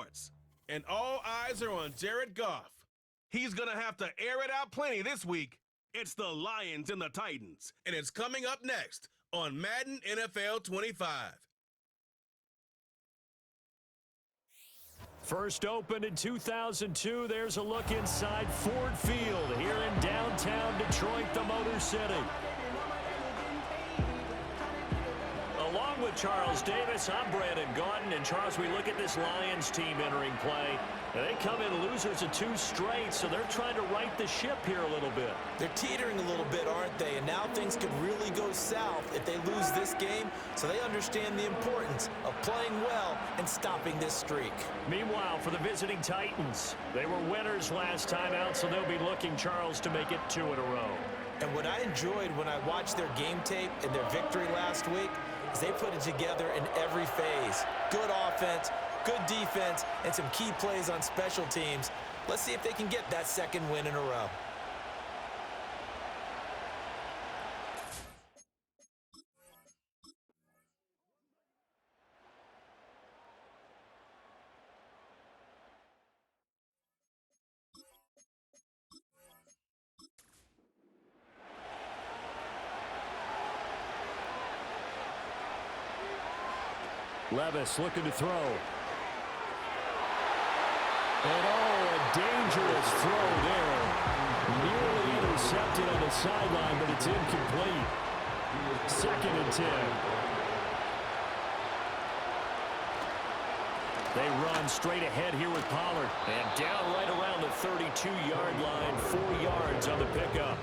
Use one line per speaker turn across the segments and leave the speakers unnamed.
sports. And all eyes are on Jared Goff. He's going to have to air it out plenty this week. It's the Lions and the Titans, and it's coming up next on Madden NFL 25.
First opened in 2002, there's a look inside Ford Field here in downtown Detroit, the Motor City. Along with Charles Davis, I'm Brandon Gaudin. And Charles, we look at this Lions team entering play. They come in losers of 2 straight, so they're trying to right the ship here a little bit.
They're teetering a little bit, aren't they? And now things could really go south if they lose this game, so they understand the importance of playing well and stopping this streak.
Meanwhile, for the visiting Titans, they were winners last time out, so they'll be looking, Charles, to make it 2 in a row.
And what I enjoyed when I watched their game tape and their victory last week is they put it together in every phase. Good offense, good defense, and some key plays on special teams. Let's see if they can get that 2nd win in a row.
Levis looking to throw. And a dangerous throw there. Nearly intercepted on the sideline, but it's incomplete. 2nd and 10. They run straight ahead here with Pollard. And down right around the 32-yard line, 4 yards on the pickup.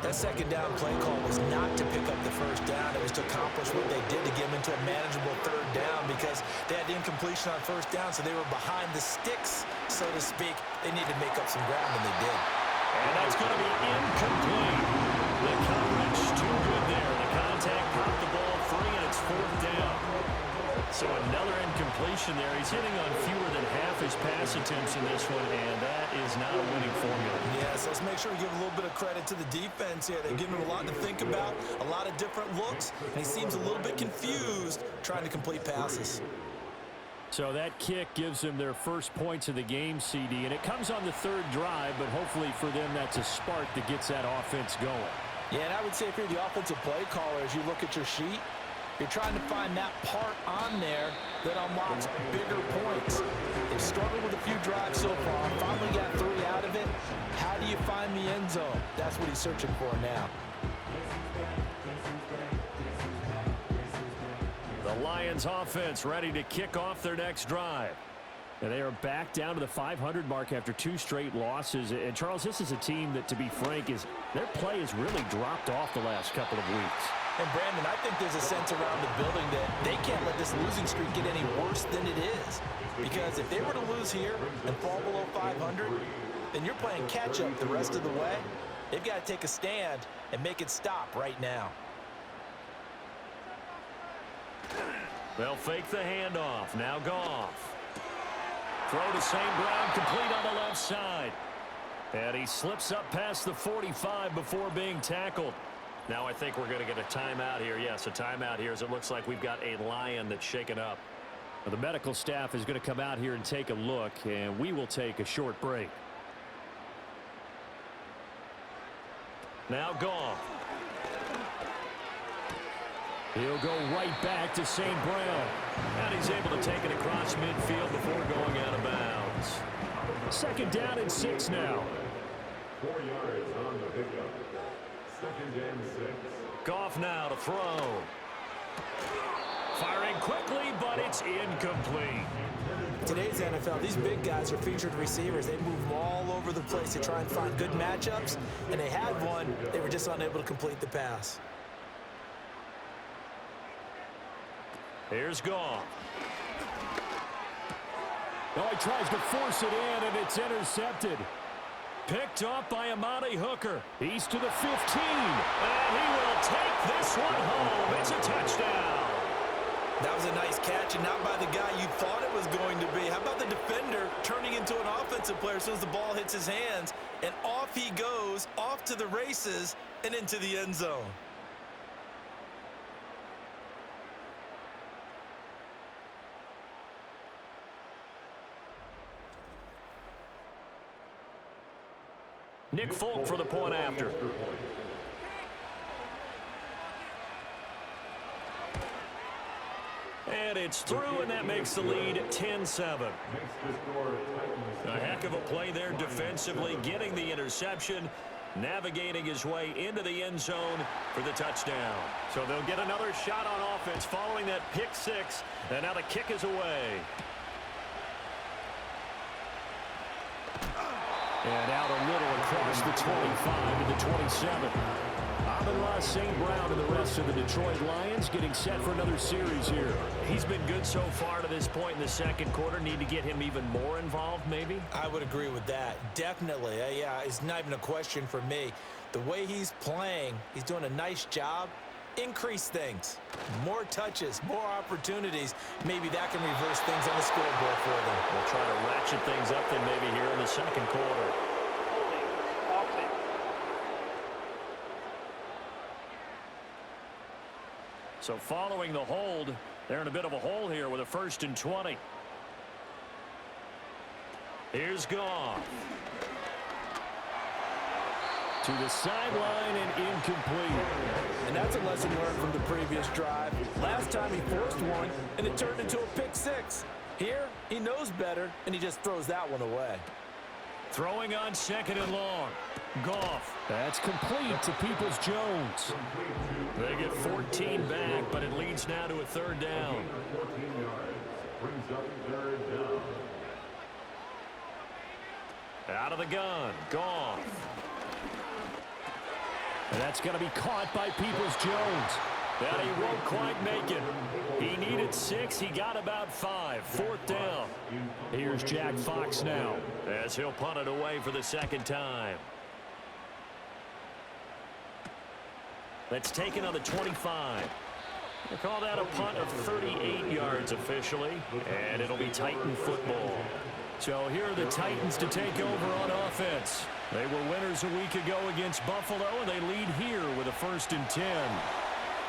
That 2nd down play call was not to pick up the 1st down. It was to accomplish what they did to get them into a manageable 3rd down because they had incompletion on 1st down, so they were behind the sticks, so to speak. They needed to make up some ground, and they did.
And that's going to be incomplete. The coverage too good there. The contact popped the ball free, and it's 4th down. So another incompletion there. He's hitting on fewer than half his pass attempts in this one, and that is not a winning formula.
Yes, let's make sure we give a little bit of credit to the defense here. They've given him a lot to think about, a lot of different looks, and he seems a little bit confused trying to complete passes.
So that kick gives them their first points of the game, CD, and it comes on the 3rd drive, but hopefully for them that's a spark that gets that offense going.
Yeah, and I would say if you're the offensive play caller, as you look at your sheet, you're trying to find that part on there that unlocks bigger points. They've struggled with a few drives so far. Finally got 3 out of it. How do you find the end zone? That's what he's searching for now.
The Lions offense ready to kick off their next drive. And they are back down to the 500 mark after 2 straight losses. And, Charles, this is a team that, to be frank, their play has really dropped off the last couple of weeks.
And, Brandon, I think there's a sense around the building that they can't let this losing streak get any worse than it is. Because if they were to lose here and fall below 500, then you're playing catch-up the rest of the way. They've got to take a stand and make it stop right now.
They'll fake the handoff. Now Goff. Throw to St. Brown, complete on the left side. And he slips up past the 45 before being tackled. Now I think we're going to get a timeout here. Yes, a timeout here as it looks like we've got a Lion that's shaken up. Well, the medical staff is going to come out here and take a look, and we will take a short break. Now Goff. He'll go right back to St. Brown. And he's able to take it across midfield before going out of bounds. 2nd down and 6 now.
4 yards on the pickup. 2nd and 6.
Goff now to throw. Firing quickly, but it's incomplete.
Today's NFL, these big guys are featured receivers. They move them all over the place to try and find good matchups, and they had one. They were just unable to complete the pass.
Here's Goff. Oh, he tries to force it in, and it's intercepted. Picked off by Amani Hooker. He's to the 15. And he will take this one home. It's a touchdown.
That was a nice catch, and not by the guy you thought it was going to be. How about the defender turning into an offensive player as soon as the ball hits his hands, and off he goes, off to the races, and into the end zone.
Nick Folk for the point after. And it's through, and that makes the lead 10-7. A heck of a play there defensively, getting the interception, navigating his way into the end zone for the touchdown. So they'll get another shot on offense following that pick six, and now the kick is away. And out a little across the 25 to the 27. Amon-Ra St. Brown and the rest of the Detroit Lions getting set for another series here. He's been good so far to this point in the second quarter. Need to get him even more involved, maybe?
I would agree with that. Definitely. Yeah, it's not even a question for me. The way he's playing, he's doing a nice job. Increase things. More touches, more opportunities. Maybe that can reverse things on the scoreboard for them.
We'll try to ratchet things up then maybe here in the second quarter. So following the hold, they're in a bit of a hole here with a 1st and 20. Here's Goff. To the sideline and incomplete.
And that's a lesson learned from the previous drive. Last time he forced one, and it turned into a pick six. Here, he knows better, and he just throws that one away.
Throwing on 2nd and long. Goff. That's complete to Peoples-Jones. They get 14 back, but it leads now to a 3rd down.
14 yards. Brings up 3rd down.
Out of the gun. Goff. And that's going to be caught by Peoples-Jones. And he won't quite make it. He needed 6. He got about 5. 4th down. Here's Jack Fox now as he'll punt it away for the 2nd time. That's taken on the 25. They call that a punt of 38 yards officially, and it'll be Titan football. So here are the Titans to take over on offense. They were winners a week ago against Buffalo, and they lead here with a 1st and 10.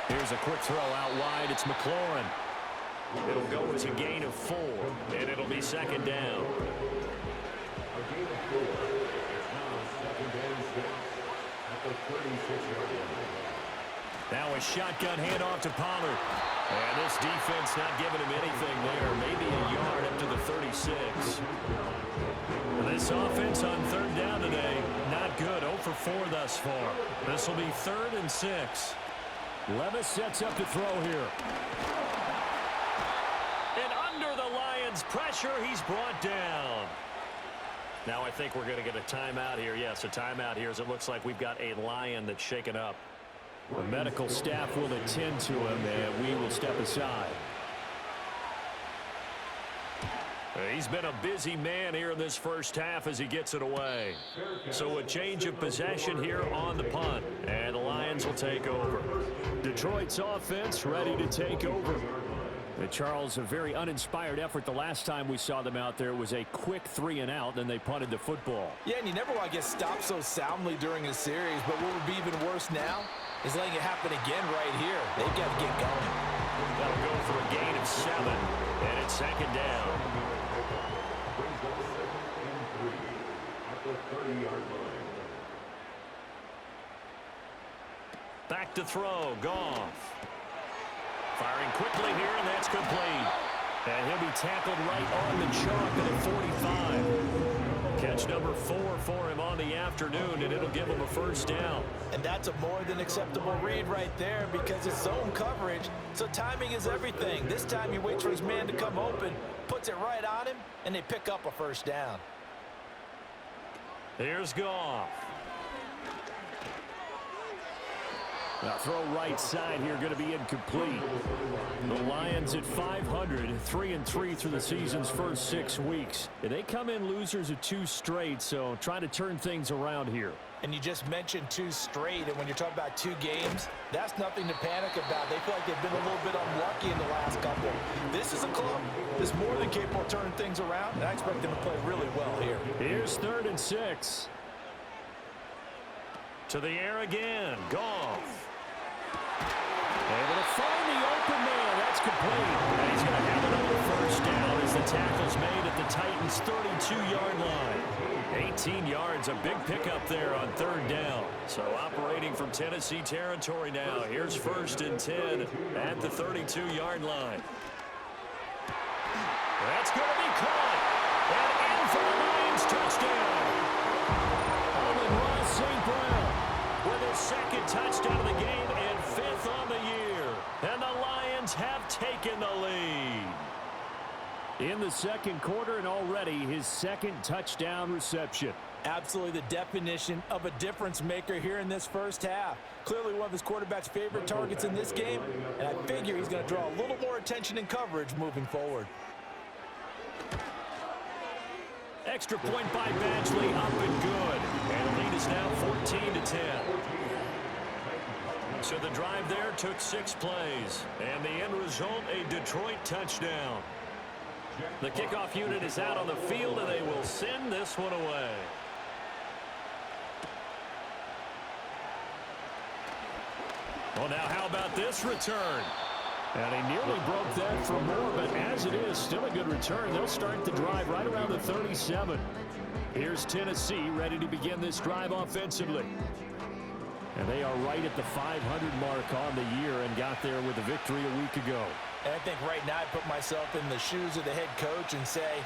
Here's a quick throw out wide. It's McLaurin. It'll go as a gain of 4, and it'll be 2nd down.
A gain of 4. It's now 2nd and 6 at the 36-yard line.
Now a shotgun handoff to Pollard. And this defense not giving him anything there. Maybe a yard up to the 36. This offense on 3rd down today, not good. 0 for 4 thus far. This will be 3rd and 6. Levis sets up to throw here. And under the Lions' pressure, he's brought down. Now I think we're going to get a timeout here. Yes, a timeout here as it looks like we've got a Lion that's shaken up. The medical staff will attend to him, and we will step aside. He's been a busy man here in this first half as he gets it away. So a change of possession here on the punt, and the Lions will take over. Detroit's offense ready to take over. Charles, a very uninspired effort. The last time we saw them out there was a quick 3-and-out, then they punted the football.
Yeah, and you never want to get stopped so soundly during a series, but what would be even worse now is letting it happen again right here. They've got to get going.
That'll go for a gain of 7, and it's 2nd down.
Brings up 2nd and 3 at the 30-yard line.
Back to throw. Goff. Firing quickly here, and that's complete. And he'll be tackled right on the chalk at the 45. Catch number 4 for him on the afternoon, and it'll give him a 1st down.
And that's a more than acceptable read right there because it's zone coverage, so timing is everything. This time he waits for his man to come open, puts it right on him, and they pick up a 1st down.
Here's Goff. Now throw right side here, going to be incomplete. The Lions at 500, 3-3 through the season's first 6 weeks. They come in losers of 2 straight, so trying to turn things around here.
And you just mentioned 2 straight, and when you're talking about 2 games, that's nothing to panic about. They feel like they've been a little bit unlucky in the last couple. This is a club that's more than capable of turning things around, and I expect them to play really well here.
Here's 3rd and 6. To the air again. Goff. Able to find the open man. That's complete. And he's going to have another 1st down as the tackle's made at the Titans' 32. 32-yard line. 18 yards, a big pickup there on third down. So operating from Tennessee territory now. Here's 1st and 10 at the 32-yard line. That's going to be caught. And in for the Lions touchdown. Amon-Ra St. Brown with his 2nd touchdown of the game and 5th on the year. And the Lions have taken the lead. In the 2nd quarter, and already his 2nd touchdown reception.
Absolutely the definition of a difference maker here in this first half. Clearly one of his quarterback's favorite targets in this game, and I figure he's going to draw a little more attention and coverage moving forward.
Extra point by Badgley, up and good. And the lead is now 14-10. So the drive there took 6 plays. And the end result, a Detroit touchdown. The kickoff unit is out on the field, and they will send this one away. Well, now how about this return? And he nearly broke that for more, but as it is, still a good return. They'll start the drive right around the 37. Here's Tennessee ready to begin this drive offensively. And they are right at the 500 mark on the year and got there with a victory a week ago.
And I think right now I put myself in the shoes of the head coach and say,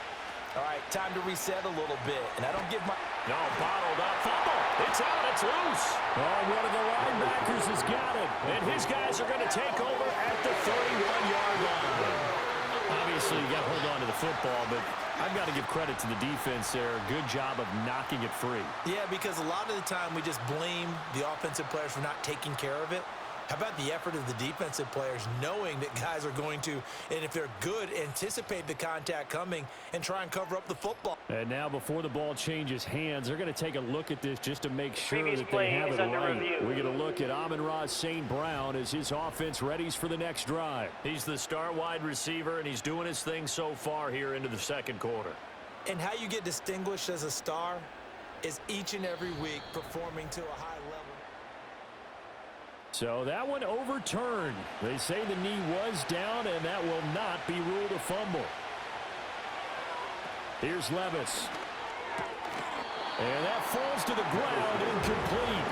all right, time to reset a little bit. And I don't give my...
No, bottled up. Fumble. It's out. It's loose. Oh, one of the linebackers has got it. And his guys are going to take over at the 31-yard line. Obviously, you got to hold on to the football, but I've got to give credit to the defense there. Good job of knocking it free.
Yeah, because a lot of the time we just blame the offensive players for not taking care of it. How about the effort of the defensive players knowing that guys are going to, and if they're good, anticipate the contact coming and try and cover up the football.
And now before the ball changes hands, they're going to take a look at this just to make sure that they have it right. We're going to look at Amon-Ra St. Brown as his offense readies for the next drive. He's the star wide receiver, and he's doing his thing so far here into the 2nd quarter.
And how you get distinguished as a star is each and every week performing to a high level.
So that one overturned. They say the knee was down, and that will not be ruled a fumble. Here's Levis. And that falls to the ground, incomplete.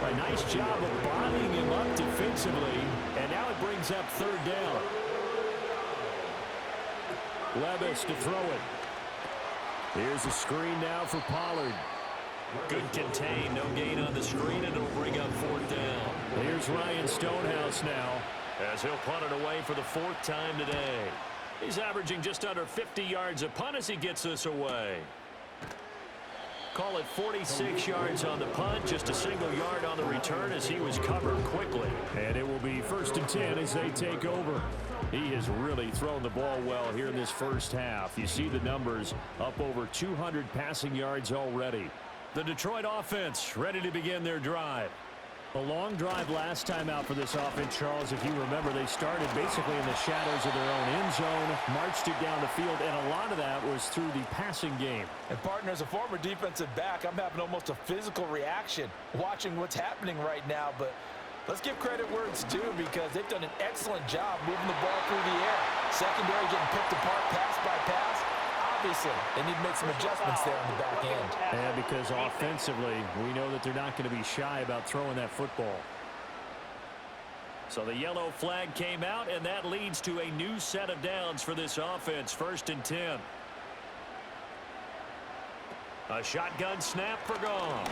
A nice job of bodying him up defensively, and now it brings up 3rd down. Levis to throw it. Here's a screen now for Pollard. Good contain, no gain on the screen, and it'll bring up 4th down. Here's Ryan Stonehouse now, as he'll punt it away for the 4th time today. He's averaging just under 50 yards a punt as he gets this away. Call it 46 yards on the punt, just a single yard on the return as he was covered quickly. And it will be 1st and 10 as they take over. He has really thrown the ball well here in this first half. You see the numbers, up over 200 passing yards already. The Detroit offense ready to begin their drive. A long drive last time out for this offense, Charles. If you remember, they started basically in the shadows of their own end zone, marched it down the field, and a lot of that was through the passing game.
And partner, as a former defensive back, I'm having almost a physical reaction watching what's happening right now. But let's give credit where it's due, because they've done an excellent job moving the ball through the air. Secondary getting picked apart pass by pass. Obviously, they need to make some adjustments there on the back end.
And because offensively, we know that they're not going to be shy about throwing that football. So the yellow flag came out, and that leads to a new set of downs for this offense. 1st and 10. A shotgun snap for Goff.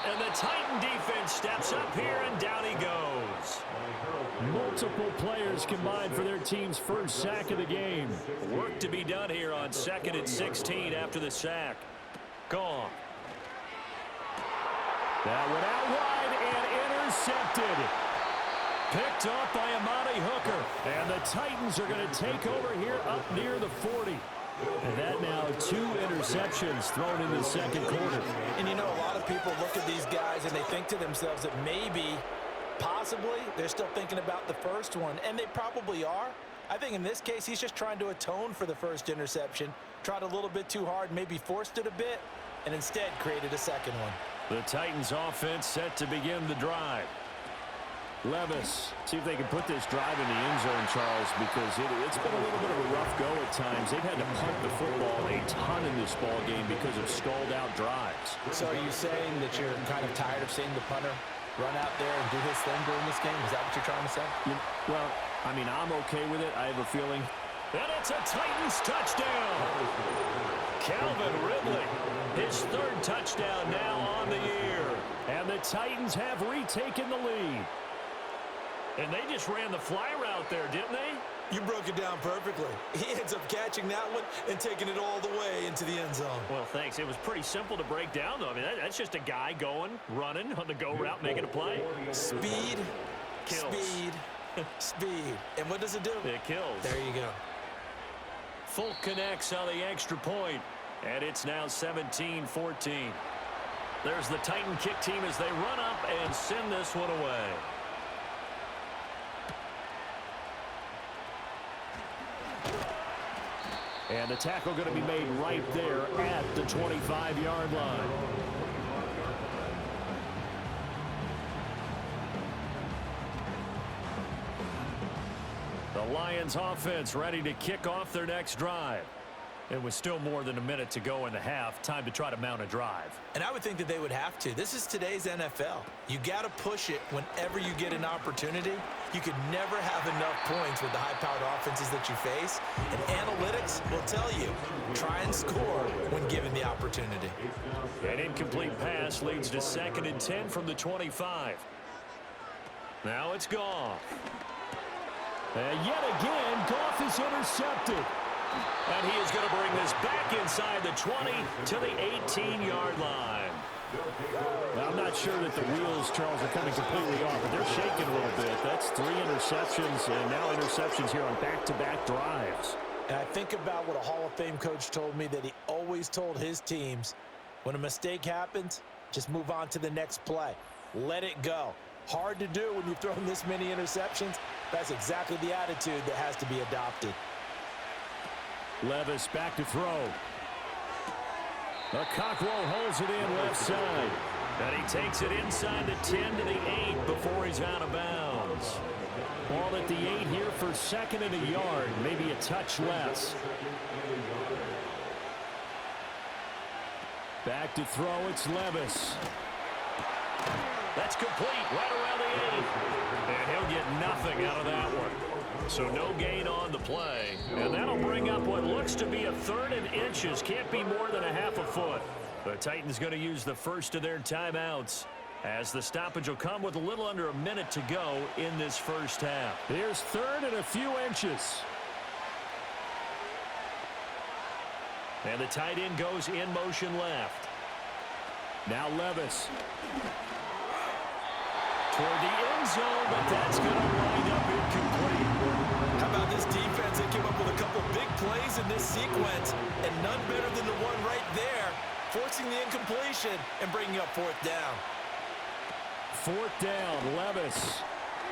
And the Titan defense steps up here, and down he goes. Multiple players combined for their team's first sack of the game. Work to be done here on 2nd and 16 after the sack. Goff. That went out wide and intercepted. Picked off by Amani Hooker. And the Titans are going to take over here up near the 40. And that now 2 interceptions thrown in the 2nd quarter.
And you know, a lot of people look at these guys and they think to themselves that maybe, possibly, they're still thinking about the first one. And they probably are. I think in this case, he's just trying to atone for the first interception. Tried a little bit too hard, maybe forced it a bit, and instead created a second one.
The Titans offense set to begin the drive. Levis. See if they can put this drive in the end zone, Charles, because it's been a little bit of a rough go at times. They've had to punt the football a ton in this ball game because of stalled-out drives.
So are you saying that you're kind of tired of seeing the punter run out there and do his thing during this game? Is that what you're trying to say?
Well, I mean, I'm okay with it. I have a feeling. And it's a Titans touchdown. Calvin Ridley, his third touchdown now on the year. And the Titans have retaken the lead. And they just ran the fly route there, didn't they?
You broke it down perfectly. He ends up catching that one and taking it all the way into the end zone.
Well, thanks. It was pretty simple to break down, though. I mean, that's just a guy going, running on the go route, making a play.
Speed,
Kills.
speed, speed. And what does it do?
It kills.
There you go.
Folk connects on the extra point, and it's now 17-14. There's the Titan kick team as they run up and send this one away. And the tackle going to be made right there at the 25-yard line. The Lions offense ready to kick off their next drive. It was still more than a minute to go in the half. Time to try to mount a drive.
And I would think that they would have to. This is today's NFL. You got to push it whenever you get an opportunity. You could never have enough points with the high-powered offenses that you face. And analytics will tell you, try and score when given the opportunity.
An incomplete pass leads to 2nd and 10 from the 25. Now it's Goff. And yet again, Goff is intercepted. And he is going to bring this back inside the 20 to the 18-yard line. Now, I'm not sure that the wheels, Charles, are coming completely off, but they're shaking a little bit. That's 3 interceptions, and now interceptions here on back-to-back drives.
And I think about what a Hall of Fame coach told me that he always told his teams, when a mistake happens, just move on to the next play. Let it go. Hard to do when you've thrown this many interceptions. That's exactly the attitude that has to be adopted.
Levis back to throw. Cockrell holds it in left side. And he takes it inside the 10 to the 8 before he's out of bounds. Ball at the 8 here for 2nd and a yard, maybe a touch less. Back to throw, it's Levis. That's complete right around the 8. And he'll get nothing out of that one. So no gain on the play. And that'll bring up what looks to be a 3rd and inches. Can't be more than a half a foot. The Titans going to use the first of their timeouts, as the stoppage will come with a little under a minute to go in this first half. Here's 3rd and a few inches. And the tight end goes in motion left. Now Levis. Toward the end zone, but that's going to wind up incomplete.
How about this defense? They came up with a couple big plays in this sequence, and none better than the one right there, forcing the incompletion and bringing up 4th down.
4th down, Levis.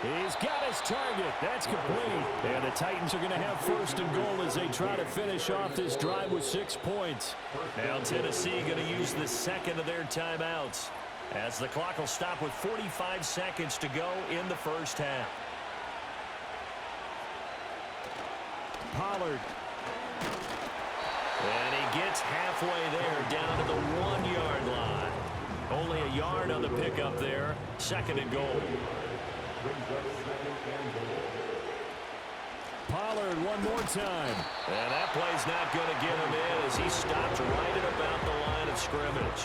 He's got his target. That's complete. And the Titans are going to have 1st and goal as they try to finish off this drive with 6 points. Now Tennessee going to use the 2nd of their timeouts, as the clock will stop with 45 seconds to go in the first half. Pollard. And he gets halfway there, down to the 1-yard line. Only a yard on the pickup there. 2nd and goal. Pollard one more time. And that play's not going to get him in as he stopped right at about the line of scrimmage.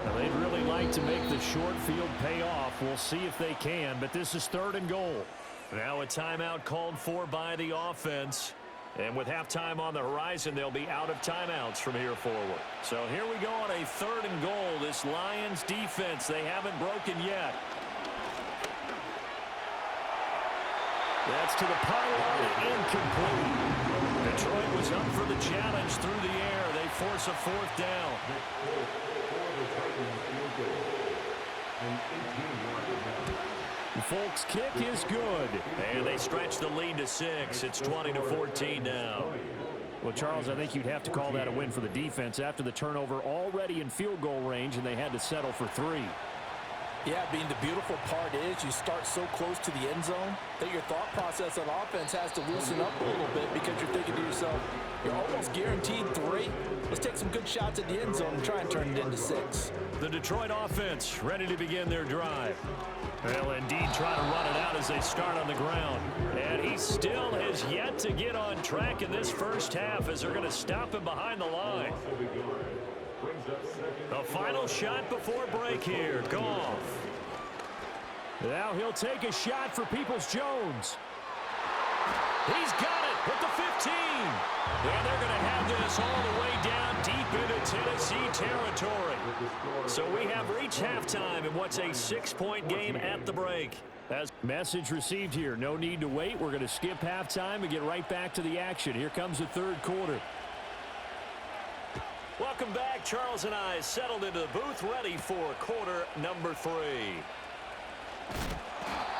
Now, they'd really like to make the short field pay off. We'll see if they can, but this is 3rd and goal. Now a timeout called for by the offense. And with halftime on the horizon, they'll be out of timeouts from here forward. So here we go on a 3rd and goal. This Lions defense, they haven't broken yet. That's to the pylon, incomplete. Detroit was up for the challenge through the air. They force a 4th down. Folks' kick is good. And they stretch the lead to 6. It's 20-14 now. Well, Charles, I think you'd have to call that a win for the defense after the turnover already in field goal range, and they had to settle for 3.
Yeah, I mean, the beautiful part is you start so close to the end zone that your thought process on offense has to loosen up a little bit because you're thinking to yourself, you're almost guaranteed 3. Let's take some good shots at the end zone and try and turn it into 6.
The Detroit offense ready to begin their drive. They'll indeed try to run it out as they start on the ground. And he still has yet to get on track in this first half as they're going to stop him behind the line. The final shot before break here. Goff. Now he'll take a shot for Peoples-Jones. He's got it at the 15. And they're going to have this all the way down deep into Tennessee territory. So we have reached halftime in what's a 6-point game at the break. As message received here, no need to wait. We're going to skip halftime and get right back to the action. Here comes the third quarter. Welcome back. Charles and I settled into the booth, ready for quarter number 3.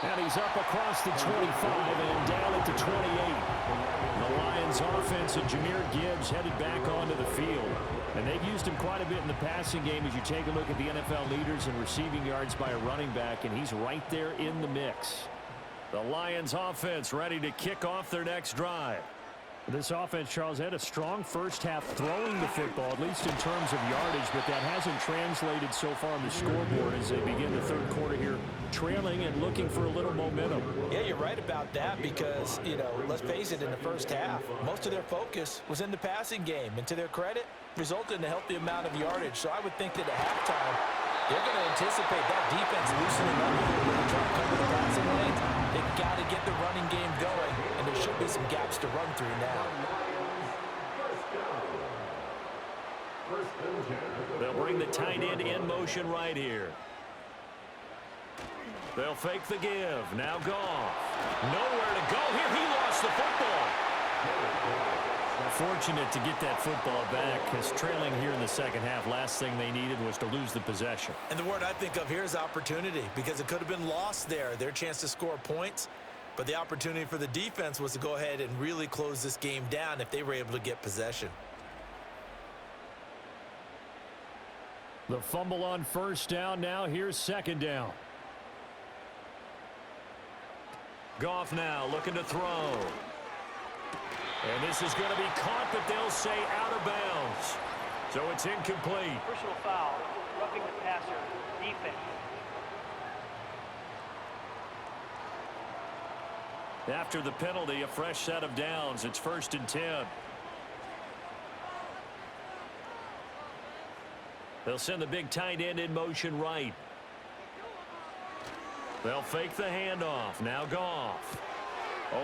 And he's up across the 25 and down at the 28. The Lions offense and Jahmyr Gibbs headed back onto the field. And they've used him quite a bit in the passing game as you take a look at the NFL leaders in receiving yards by a running back, and he's right there in the mix. The Lions offense ready to kick off their next drive. This offense, Charles, had a strong first half throwing the football, at least in terms of yardage, but that hasn't translated so far on the scoreboard as they begin the third quarter here, trailing and looking for a little momentum.
Yeah, you're right about that because, let's face it, in the first half, most of their focus was in the passing game, and to their credit, resulted in a healthy amount of yardage. So I would think that at halftime, they're going to anticipate that defense loosening up a little bit and try to cover the passing lanes. They've got to get the running game going, and there should be some gaps to run through now.
They'll bring the tight end in motion right here. They'll fake the give. Now Goff. Nowhere to go here. He lost the football. Fortunate to get that football back, because trailing here in the second half, last thing they needed was to lose the possession.
And the word I think of here is opportunity, because it could have been lost there, their chance to score points. But the opportunity for the defense was to go ahead and really close this game down if they were able to get possession.
The fumble on first down. Now here's second down. Goff now looking to throw. And this is going to be caught, but they'll say out of bounds. So it's incomplete.
Personal foul, roughing the passer, defense.
After the penalty, a fresh set of downs. It's 1st and 10. They'll send the big tight end in motion right. They'll fake the handoff. Now Goff.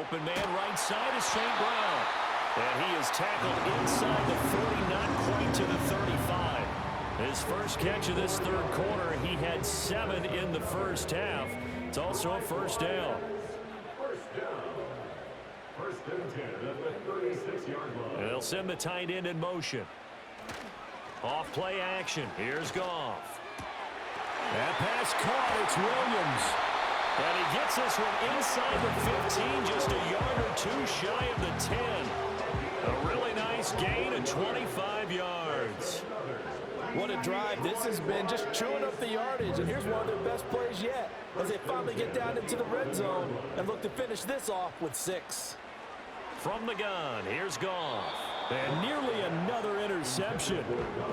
Open man right side is St. Brown. And he is tackled inside the 40, not quite to the 35. His first catch of this third quarter, he had 7 in the first half. It's also a first down.
First and 10 at the 36-yard line.
And they'll send the tight end in motion. Off play action. Here's Goff. That pass caught. It's Williams. And he gets this one inside the 15, just a yard or 2 shy of the 10. A really nice gain of 25 yards.
What a drive this has been, just chewing up the yardage. And here's one of their best plays yet as they finally get down into the red zone and look to finish this off with 6.
From the gun, here's Goff. And nearly another interception.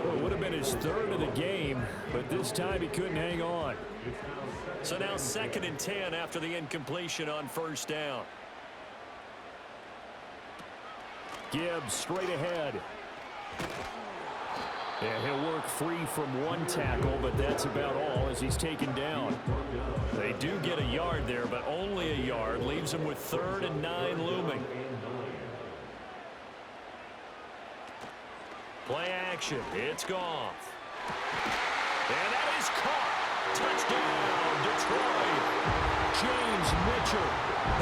Well, it would have been his 3rd of the game, but this time he couldn't hang on. So now 2nd and 10 after the incompletion on first down. Gibbs straight ahead. And he'll work free from 1 tackle, but that's about all as he's taken down. They do get a yard there, but only a yard. Leaves him with 3rd and 9 looming. Play action. It's Goff. And that is caught. Touchdown, Detroit. James Mitchell,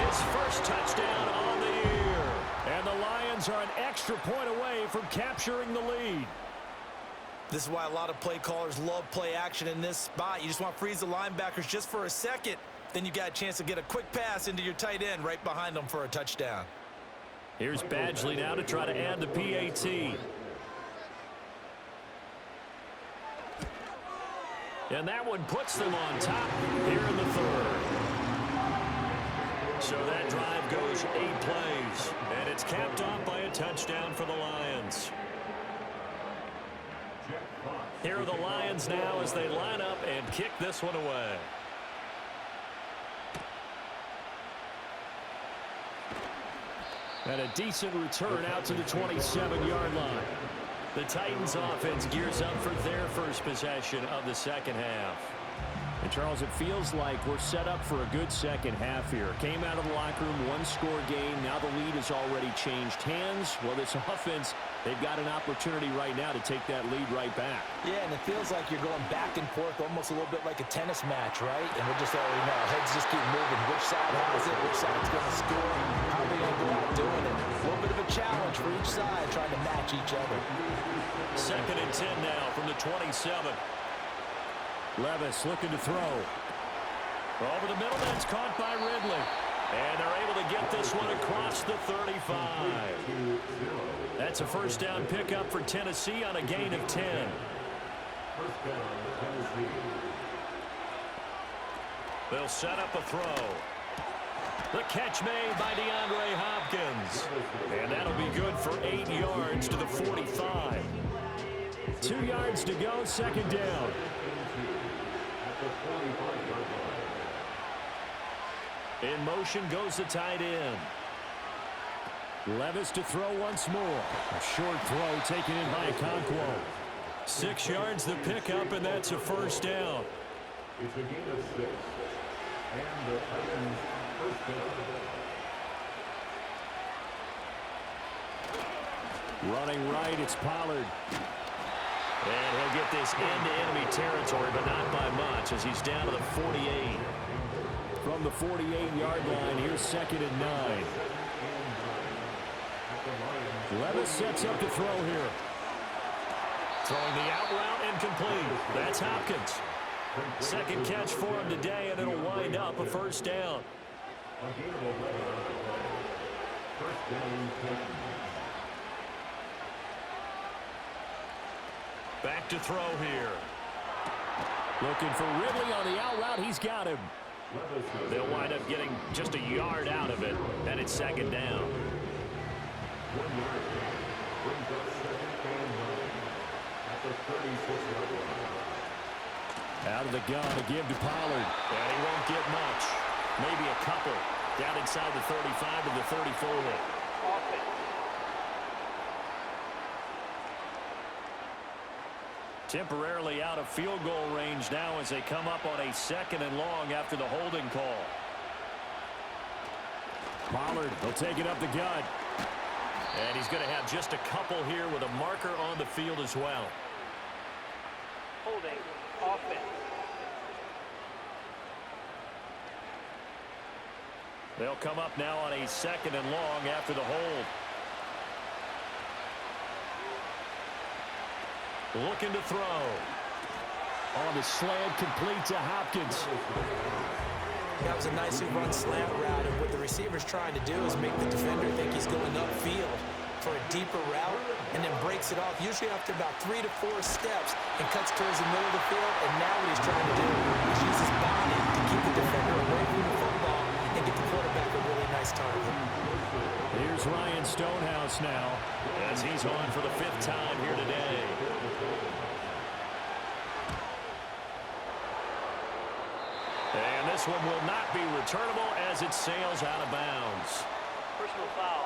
his first touchdown on the year. And the Lions are an extra point away from capturing the lead.
This is why a lot of play callers love play action in this spot. You just want to freeze the linebackers just for a second. Then you got a chance to get a quick pass into your tight end right behind them for a touchdown.
Here's Badgley now to try to add the PAT. And that one puts them on top here in the third. So that drive goes 8 plays, and it's capped off by a touchdown for the Lions. Here are the Lions now as they line up and kick this one away. And a decent return out to the 27-yard line. The Titans offense gears up for their first possession of the second half.
And Charles, it feels like we're set up for a good second half here. Came out of the locker room, one-score game. Now the lead has already changed hands. Well, this offense, they've got an opportunity right now to take that lead right back.
Yeah, and it feels like you're going back and forth almost a little bit like a tennis match, right? And we're just already know. Heads just keep moving. Which side has it? Which side's going to score? How are they going to go out doing it? A little bit of a challenge for each side trying to match each other.
2nd and 10 now from the 27.
Levis looking to throw.
Over the middle, that's caught by Ridley. And they're able to get this one across the 35. That's a first down pickup for Tennessee on a gain of 10.
First down, Tennessee.
They'll set up a throw. The catch made by DeAndre Hopkins. And that'll be good for 8 yards to the 45.
2 yards to go, second down.
In motion goes the tight end.
Levis to throw once more. A short throw taken in by Okonkwo.
6 yards the pickup, and that's a first down.
It's a gain of 6. And the Titans first down.
Running right, it's Pollard.
And he'll get this into enemy territory, but not by much as he's down to the 48.
From the 48-yard line, here's 2nd and 9. Levis sets up to throw here.
Throwing the out route incomplete. That's Hopkins. Second catch for him today, and it'll wind up a first down.
First down, Titans.
Back to throw here.
Looking for Ridley on the out route. He's got him.
They'll wind up getting just a yard out of it, and it's second down.
1 yard. Brings up second and 9 at the 36-yard line.
Out of the gun, a give to Pollard.
And he won't get much. Maybe a couple. Down inside the 35 to the 34. Temporarily out of field goal range now as they come up on a 2nd and long after the holding call.
Pollard will take it up the gut.
And he's going to have just a couple here with a marker on the field as well.
Holding. Offense.
They'll come up now on a 2nd and long after the hold. Looking to throw.
On the slant, complete to Hopkins.
That was a nicely run slant route, and what the receiver's trying to do is make the defender think he's going upfield for a deeper route, and then breaks it off, usually after about 3 to 4 steps, and cuts towards the middle of the field. And now what he's trying to do is use his body to keep the defender away from the football and get the quarterback a really nice target.
Here's Ryan Stonehouse now,
as he's on for the 5th time here today. And this one will not be returnable as it sails out of bounds.
Personal foul.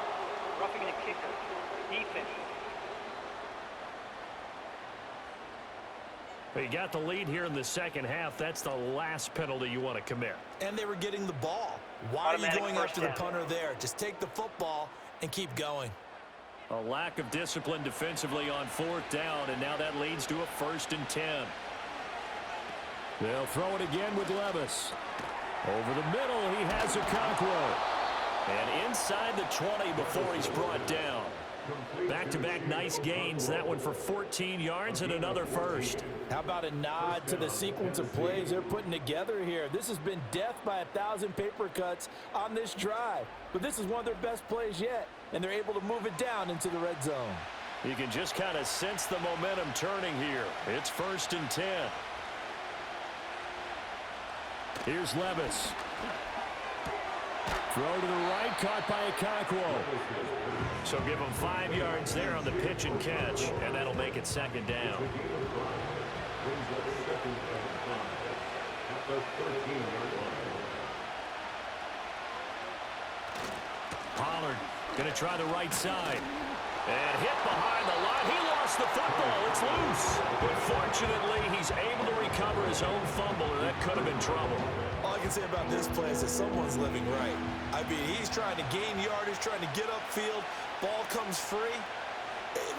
Roughing the kicker. Defense.
You got the lead here in the second half. That's the last penalty you want to commit.
And they were getting the ball. Why are you going after the punter there? Just take the football and keep going.
A lack of discipline defensively on 4th down, and now that leads to a 1st and 10.
They'll throw it again with Levis. Over the middle, he has Okonkwo.
And inside the 20 before he's brought down. Back-to-back nice gains. That one for 14 yards and another first.
How about a nod to the sequence of plays they're putting together here? This has been death by 1,000 paper cuts on this drive. But this is one of their best plays yet, and they're able to move it down into the red zone.
You can just kind of sense the momentum turning here. It's 1st and 10.
Here's Levis. Throw to the right, caught by Okonkwo.
So give him 5 yards there on the pitch and catch, and that'll make it 2nd down. Pollard going to try the right side. And hit behind the line. He lost the football. It's loose. But fortunately, he's able to recover his own fumble, or that could have been trouble.
All I can say about this play is that someone's living right. I mean, he's trying to gain yardage, trying to get upfield. Ball comes free.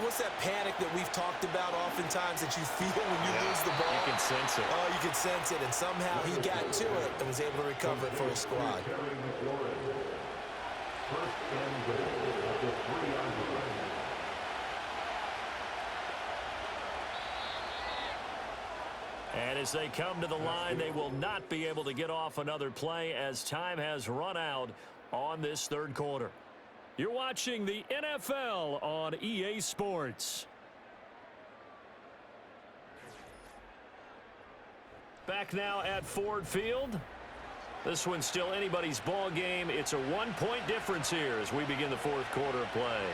What's that panic that we've talked about oftentimes that you feel when you lose the ball?
You can sense it.
Oh, you can sense it. And somehow he got to it and was able to recover it for his squad.
First and goal at the 3-yard line.
And as they come to the line, they will not be able to get off another play as time has run out on this 3rd quarter. You're watching the NFL on EA Sports. Back now at Ford Field. This one's still anybody's ball game. It's a 1-point difference here as we begin the 4th quarter of play.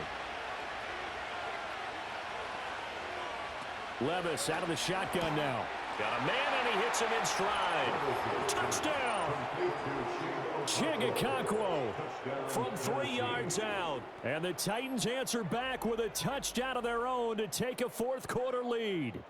Levis out of the shotgun now.
Got a man, and he hits him in stride. Touchdown!
Okonkwo from 3 yards out. And the Titans answer back with a touchdown of their own to take a 4th quarter lead.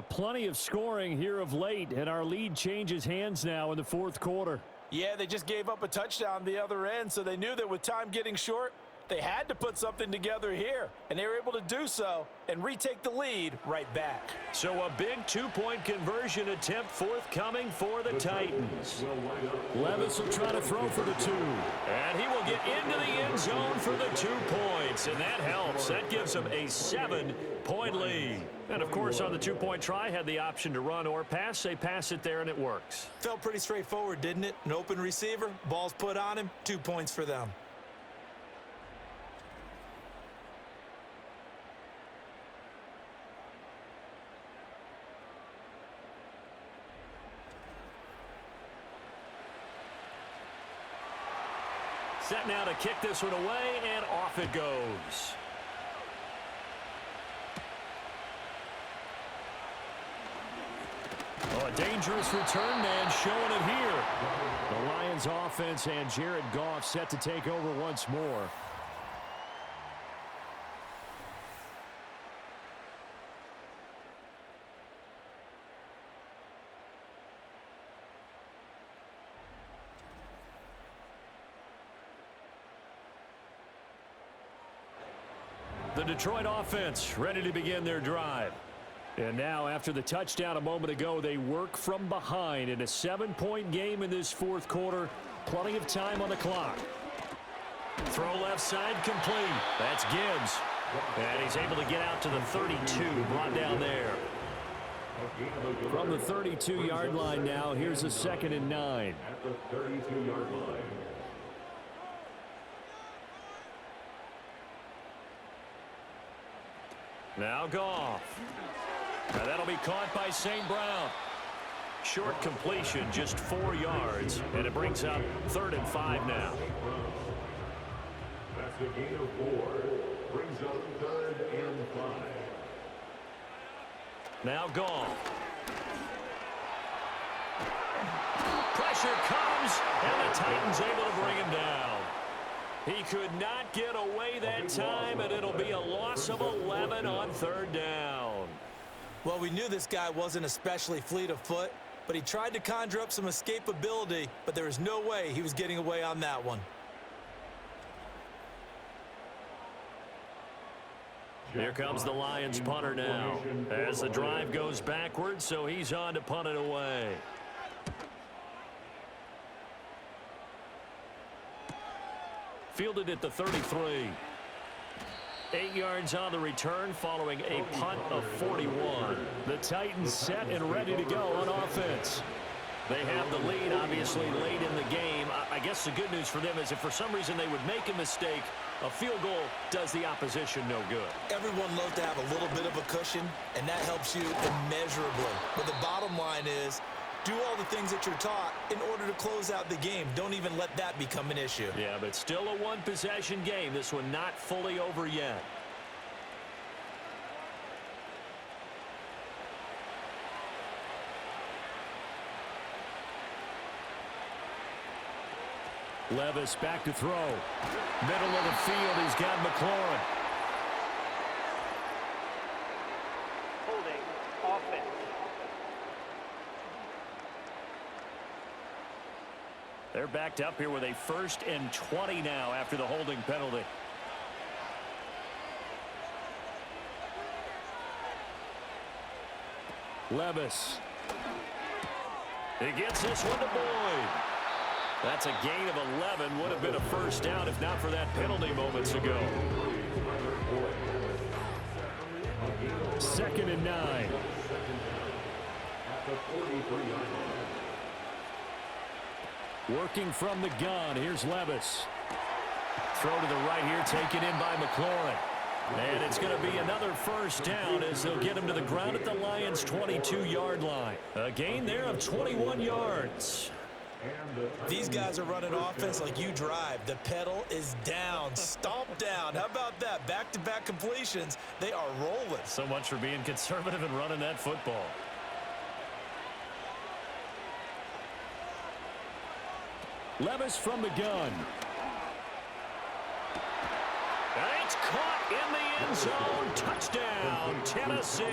Plenty of scoring here of late, and our lead changes hands now in the 4th quarter.
Yeah, they just gave up a touchdown the other end, so they knew that with time getting short, they had to put something together here, and they were able to do so and retake the lead right back.
So a big 2-point conversion attempt forthcoming for the Titans.
Levis will try to throw for the 2.
And he will get into the end zone for the 2 points, and that helps. That gives him a 7-point lead. And, of course, on the 2-point try, had the option to run or pass. They pass it there, and it works.
Felt pretty straightforward, didn't it? An open receiver, ball's put on him, 2 points for them.
Set now to kick this one away, and off it goes.
Oh, a dangerous return man showing it here. The Lions offense and Jared Goff set to take over once more.
The Detroit offense ready to begin their drive.
And now, after the touchdown a moment ago, they work from behind in a 7-point game in this 4th quarter. Plenty of time on the clock.
Throw left side complete. That's Gibbs. And he's able to get out to the 32, brought down there.
From the 32-yard line now, here's a 2nd and 9.
At the 32-yard line.
Now Goff. Now that'll be caught by St. Brown. Short completion, just 4 yards, and it brings up 3rd and 5 now.
That's a gain of 4. Brings up 3rd and 5.
Now Goff. Pressure comes, and the Titans able to bring him down. He could not get away that time, and it'll be a loss of 11 on 3rd down.
Well, we knew this guy wasn't especially fleet of foot, but he tried to conjure up some escapability, but there was no way he was getting away on that one.
Here comes the Lions punter now as the drive goes backwards, so he's on to punt it away. Fielded at the 33. 8 yards on the return following a punt of 41.
The Titans set and ready to go on offense.
They have the lead, obviously, late in the game. I guess the good news for them is if for some reason they would make a mistake, a field goal does the opposition no good.
Everyone loves to have a little bit of a cushion, and that helps you immeasurably. But the bottom line is, Do all the things that you're taught in order to close out the game. Don't even let that become an issue.
Yeah, but still a one-possession game. This one not fully over yet.
Levis back to throw. Middle of the field, he's got McLaurin.
Holding offense.
They're backed up here with a 1st and 20 now after the holding penalty.
Levis.
He gets this one to Boyd. That's a gain of 11. Would have been a first down if not for that penalty moments ago.
2nd and 9. Working from the gun. Here's Levis. Throw to the right here, taken in by McLaurin.
And it's going to be another first down as they'll get him to the ground at the Lions' 22-yard line. A gain there of 21 yards.
These guys are running offense like you drive. The pedal is down, stomp down. How about that? Back-to-back completions. They are rolling.
So much for being conservative and running that football.
Levis from the gun.
It's caught in the end zone. Touchdown, Tennessee.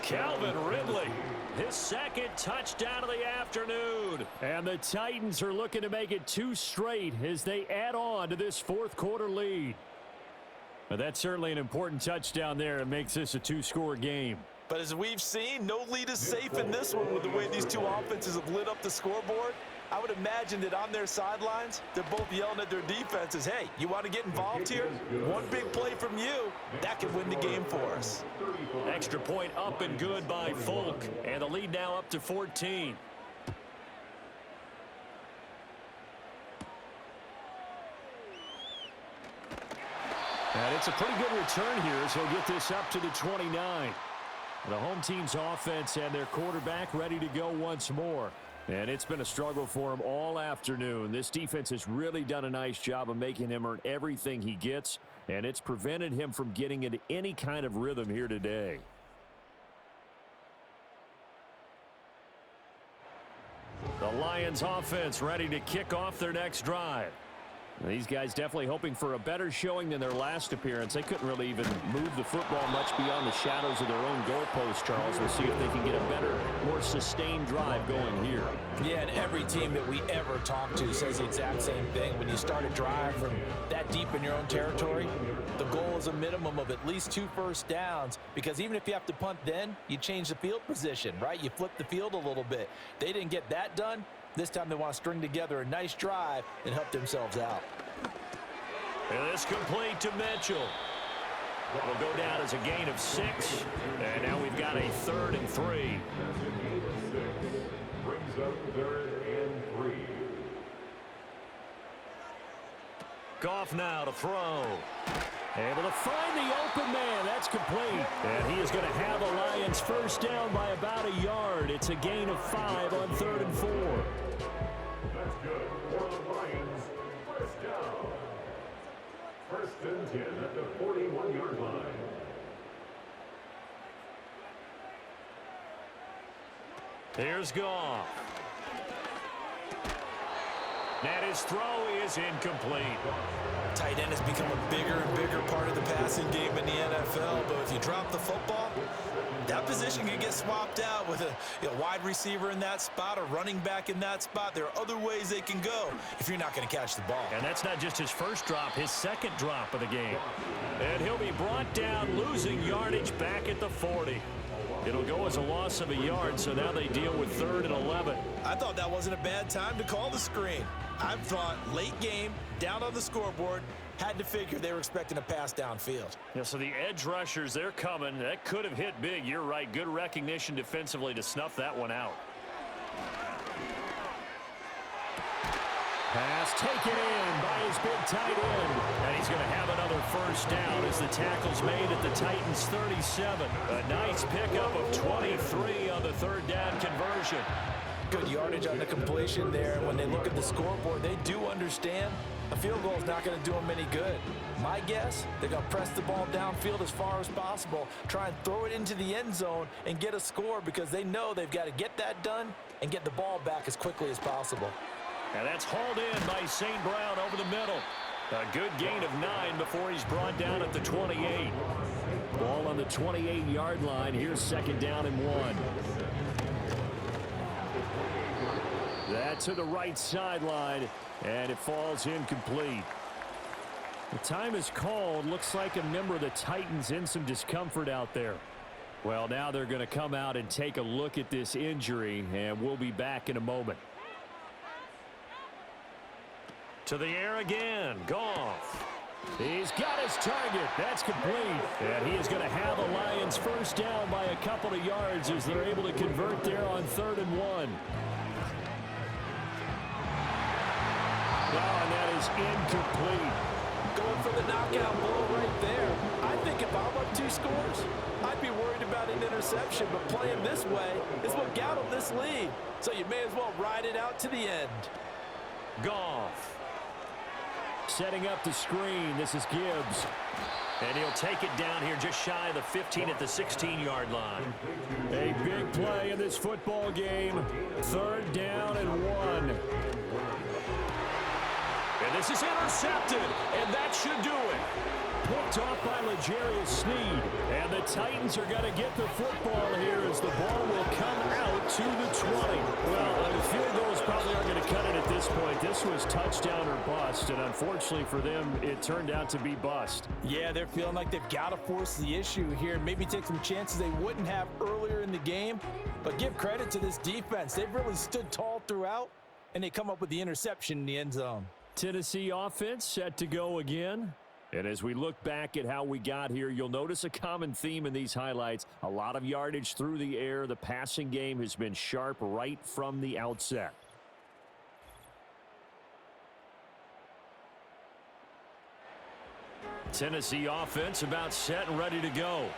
Calvin Ridley, his 2nd touchdown of the afternoon.
And the Titans are looking to make it 2 straight as they add on to this 4th quarter lead. But that's certainly an important touchdown there. It makes this a 2-score game.
But as we've seen, no lead is safe in this one with the way these two offenses have lit up the scoreboard. I would imagine that on their sidelines, they're both yelling at their defenses, hey, you want to get involved here? One big play from you, that could win the game for us.
Extra point up and good by Folk. And the lead now up to 14.
And it's a pretty good return here as he'll get this up to the 29. The home team's offense and their quarterback ready to go once more. And it's been a struggle for him all afternoon. This defense has really done a nice job of making him earn everything he gets, and it's prevented him from getting into any kind of rhythm here today.
The Lions offense ready to kick off their next drive.
These guys definitely hoping for a better showing than their last appearance. They couldn't really even move the football much beyond the shadows of their own goalpost, Charles. We'll see if they can get a better, more sustained drive going here.
Yeah, and every team that we ever talk to says the exact same thing. When you start a drive from that deep in your own territory, the goal is a minimum of at least 2 first downs, because even if you have to punt then, you change the field position, right? You flip the field a little bit. They didn't get that done. This time they want to string together a nice drive and help themselves out.
And this complete to Mitchell. Will go down as a gain of 6. And now we've got a 3rd and 3.
Brings up 3rd and 3.
Goff now to throw.
Able to find the open man. That's complete. And he is going to have the Lions first down by about a yard. It's a gain of 5 on 3rd and 4.
That's good for the Lions. First down. 1st and 10 at the 41-yard line.
Here's Goff. And his throw is incomplete.
Tight end has become a bigger and bigger part of the passing game in the NFL, but if you drop the football, that position can get swapped out with a wide receiver in that spot, a running back in that spot. There are other ways they can go if you're not going to catch the ball.
And that's not just his first drop, his 2nd drop of the game. And he'll be brought down, losing yardage back at the 40. It'll go as a loss of a yard, so now they deal with 3rd and 11.
I thought that wasn't a bad time to call the screen. I thought late game, down on the scoreboard, had to figure they were expecting a pass downfield.
Yeah, so the edge rushers, they're coming. That could have hit big. You're right. Good recognition defensively to snuff that one out. Pass taken in by his big tight end. And he's going to have another first down as the tackle's made at the Titans' 37. A nice pickup of 23 on the third down conversion.
Good yardage on the completion there. And when they look at the scoreboard, they do understand a field goal is not going to do them any good. My guess, they're going to press the ball downfield as far as possible, try and throw it into the end zone and get a score because they know they've got to get that done and get the ball back as quickly as possible.
And that's hauled in by St. Brown over the middle. A good gain of 9 before he's brought down at the 28.
Ball on the 28-yard line. Here's second down and 1. That to the right sideline, and it falls incomplete. The time is called. Looks like a member of the Titans in some discomfort out there. Well, now they're going to come out and take a look at this injury, and we'll be back in a moment.
To the air again. Goff.
He's got his target. That's complete. And he is going to have a Lions first down by a couple of yards as they're able to convert there on 3rd and 1. Oh, and that is incomplete.
Going for the knockout blow right there. I think if I'm up 2 scores, I'd be worried about an interception, but playing this way is what got them this lead. So you may as well ride it out to the end.
Goff.
Setting up the screen. This is Gibbs.
And he'll take it down here just shy of the 15 at the 16-yard line.
A big play in this football game. 3rd down and 1.
And this is intercepted, and that should do it.
Picked off by L'Jarius Sneed. And the Titans are going to get the football here as the ball will come out to the 20. Well, the field goals probably aren't going to cut it at this point. This was touchdown or bust, and unfortunately for them, it turned out to be bust.
Yeah, they're feeling like they've got to force the issue here, maybe take some chances they wouldn't have earlier in the game. But give credit to this defense. They've really stood tall throughout, and they come up with the interception in the end zone.
Tennessee offense set to go again. And as we look back at how we got here, you'll notice a common theme in these highlights. A lot of yardage through the air. The passing game has been sharp right from the outset.
Tennessee offense about set and ready to go.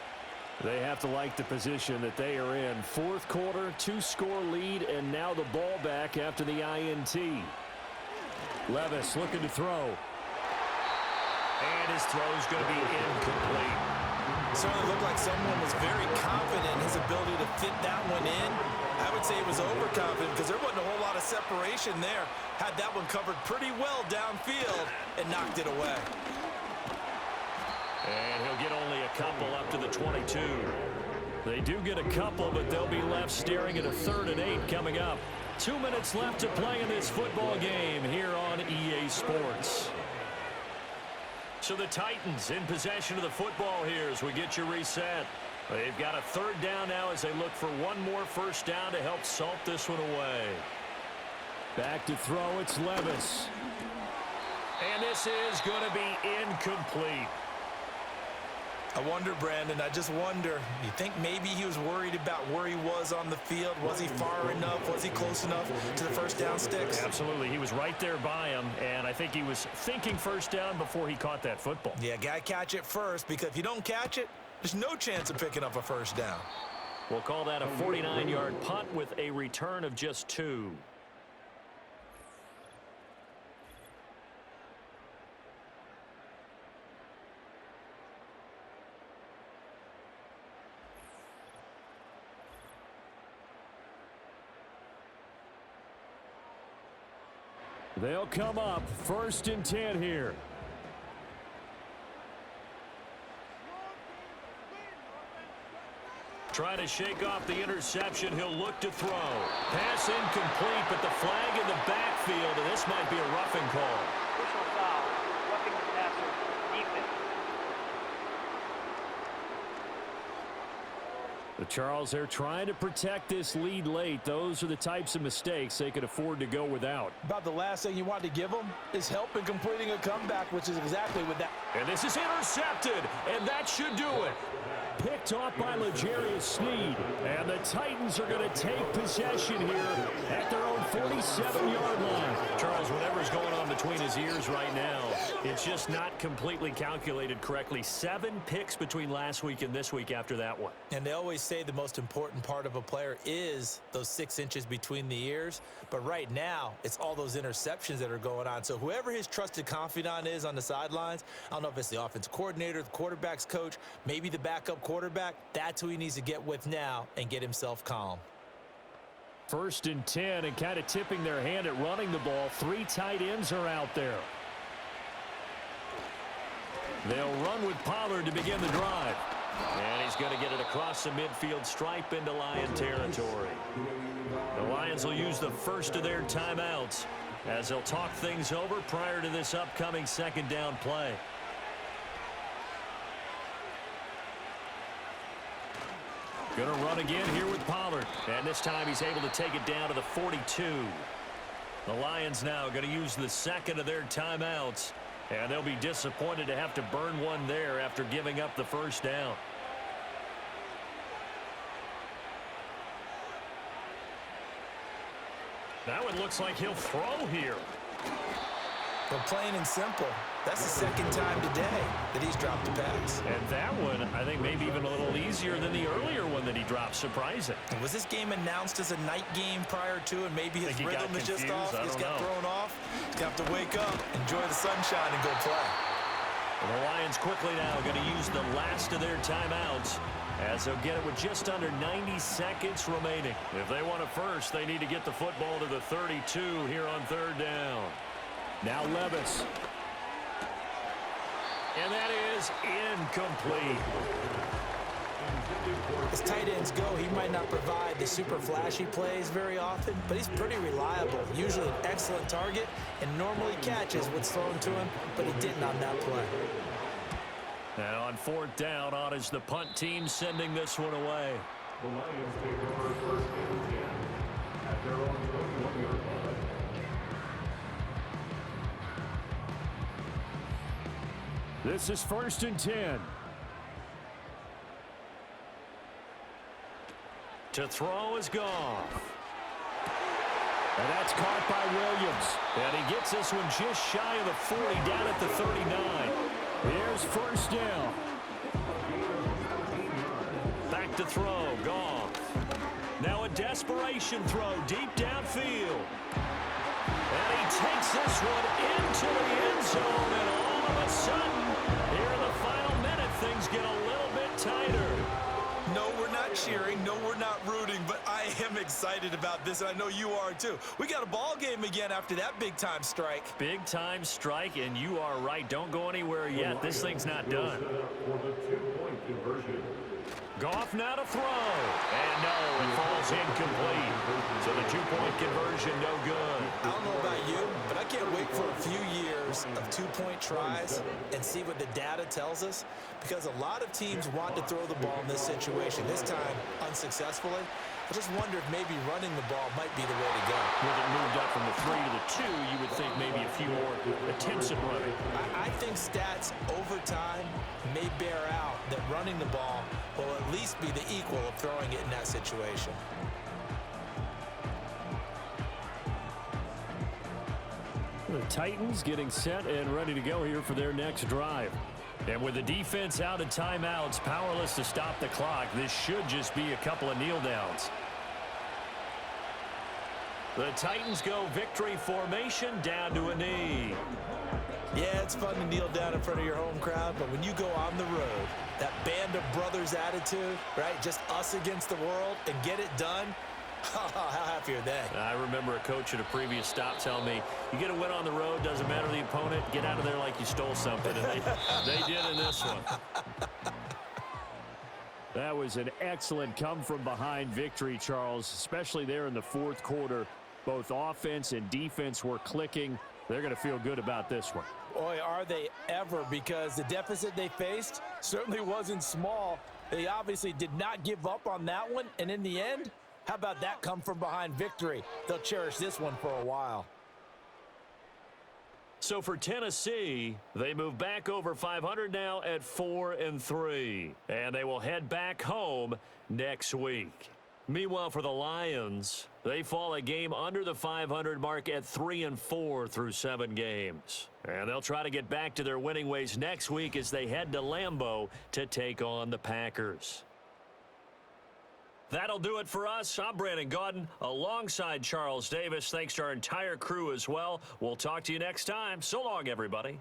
They have to like the position that they are in. 4th quarter, 2-score lead, and now the ball back after the INT. Levis looking to throw.
And his throw's going to be incomplete.
Certainly looked like someone was very confident in his ability to fit that one in. I would say he was overconfident because there wasn't a whole lot of separation there. Had that one covered pretty well downfield and knocked it away.
And he'll get only a couple up to the 22.
They do get a couple, but they'll be left staring at a 3rd and 8 coming up.
2 minutes left to play in this football game here on EA Sports. So the Titans in possession of the football here as we get you reset. They've got a 3rd down now as they look for one more first down to help salt this one away.
Back to throw, it's Levis.
And this is going to be incomplete.
I wonder, Brandon, I just wonder, you think maybe he was worried about where he was on the field? Was he far enough? Was he close enough to the first down sticks?
Absolutely. He was right there by him, and I think he was thinking first down before he caught that football.
Yeah, got to catch it first, because if you don't catch it, there's no chance of picking up a first down.
We'll call that a 49-yard punt with a return of just 2.
They'll come up 1st and 10 here.
Trying to shake off the interception. He'll look to throw. Pass incomplete, but the flag in the backfield, and this might be a roughing call.
Personal foul. Roughing the passer. Defense.
The Charles, they're trying to protect this lead late. Those are the types of mistakes they could afford to go without.
About the last thing you want to give them is help in completing a comeback, which is exactly what that.
And this is intercepted, and that should do it.
picked off by L'Jarius Sneed. And the Titans are going to take possession here at their own 47-yard line.
Charles, whatever's going on between his ears right now, it's just not completely calculated correctly. 7 picks between last week and this week after that one.
And they always say the most important part of a player is those 6 inches between the ears. But right now, it's all those interceptions that are going on. So whoever his trusted confidant is on the sidelines, I don't know if it's the offense coordinator, the quarterback's coach, maybe the backup quarterback, that's who he needs to get with now and get himself calm.
1st and 10, and kind of tipping their hand at running the ball. 3 tight ends are out there. They'll run with Pollard to begin the drive. And he's going to get it across the midfield stripe into Lion territory. The Lions will use the first of their timeouts as they'll talk things over prior to this upcoming 2nd down play. Going to run again here with Pollard. And this time he's able to take it down to the 42. The Lions now going to use the 2nd of their timeouts. And they'll be disappointed to have to burn one there after giving up the 1st down. That one looks like he'll throw here.
But plain and simple, that's the 2nd time today that he's dropped a pass.
And that one, I think, maybe even a little easier than the earlier one that he dropped. Surprising.
And was this game announced as a night game prior to, and maybe his rhythm is just off? He's got thrown off. He's going to have to wake up, enjoy the sunshine, and go play.
Well, the Lions quickly now going to use the last of their timeouts as they'll get it with just under 90 seconds remaining. If they want a first, they need to get the football to the 32 here on 3rd down.
Now Levis.
And that is incomplete.
As tight ends go, he might not provide the super flashy plays very often, but he's pretty reliable. Usually an excellent target and normally catches what's thrown to him, but he didn't on that play.
Now on 4th down, on is the punt team sending this one away.
The Lions take over 1st and 10 at their own 21-yard line.
This is 1st and 10.
To throw is Goff.
And that's caught by Williams.
And he gets this one just shy of the 40 down at the 39.
Here's 1st down.
Back to throw, Goff. Now a desperation throw deep downfield. And he takes this one into the end zone, and all of a sudden, here in the final minute, things get a little bit tighter.
No, we're not cheering. No, we're not rooting, but I am excited about this, and I know you are too. We got a ball game again after that big-time strike.
Big-time strike, and you are right. Don't go anywhere yet. This thing's not done.
For the 2-point conversion.
Goff now to throw. And no, it falls incomplete. So the 2-point conversion, no good.
I don't know about you, but I can't wait for a few years of 2-point tries and see what the data tells us, because a lot of teams want to throw the ball in this situation, this time unsuccessfully. I just wonder if maybe running the ball might be the way to go.
With it moved up from the 3 to the 2, you would think maybe a few more attempts at running.
I think stats over time may bear out that running the ball will at least be the equal of throwing it in that situation.
The Titans getting set and ready to go here for their next drive.
And with the defense out of timeouts, powerless to stop the clock, this should just be a couple of kneel downs. The Titans go victory formation down to a knee.
Yeah, it's fun to kneel down in front of your home crowd, but when you go on the road, that band of brothers attitude, right, just us against the world, and get it done, how happy are they?
I remember a coach at a previous stop telling me, you get a win on the road, doesn't matter the opponent, get out of there like you stole something. And they did in this one.
That was an excellent come-from-behind victory, Charles, especially there in the 4th quarter. Both offense and defense were clicking. They're going to feel good about this one.
Boy, are they ever, because the deficit they faced certainly wasn't small. They obviously did not give up on that one, and in the end, how about that come-from-behind victory? They'll cherish this one for a while.
So for Tennessee, they move back over 500 now at 4-3, and they will head back home next week. Meanwhile, for the Lions, they fall a game under the 500 mark at 3-4 through 7 games. And they'll try to get back to their winning ways next week as they head to Lambeau to take on the Packers. That'll do it for us. I'm Brandon Gaudin alongside Charles Davis. Thanks to our entire crew as well. We'll talk to you next time. So long, everybody.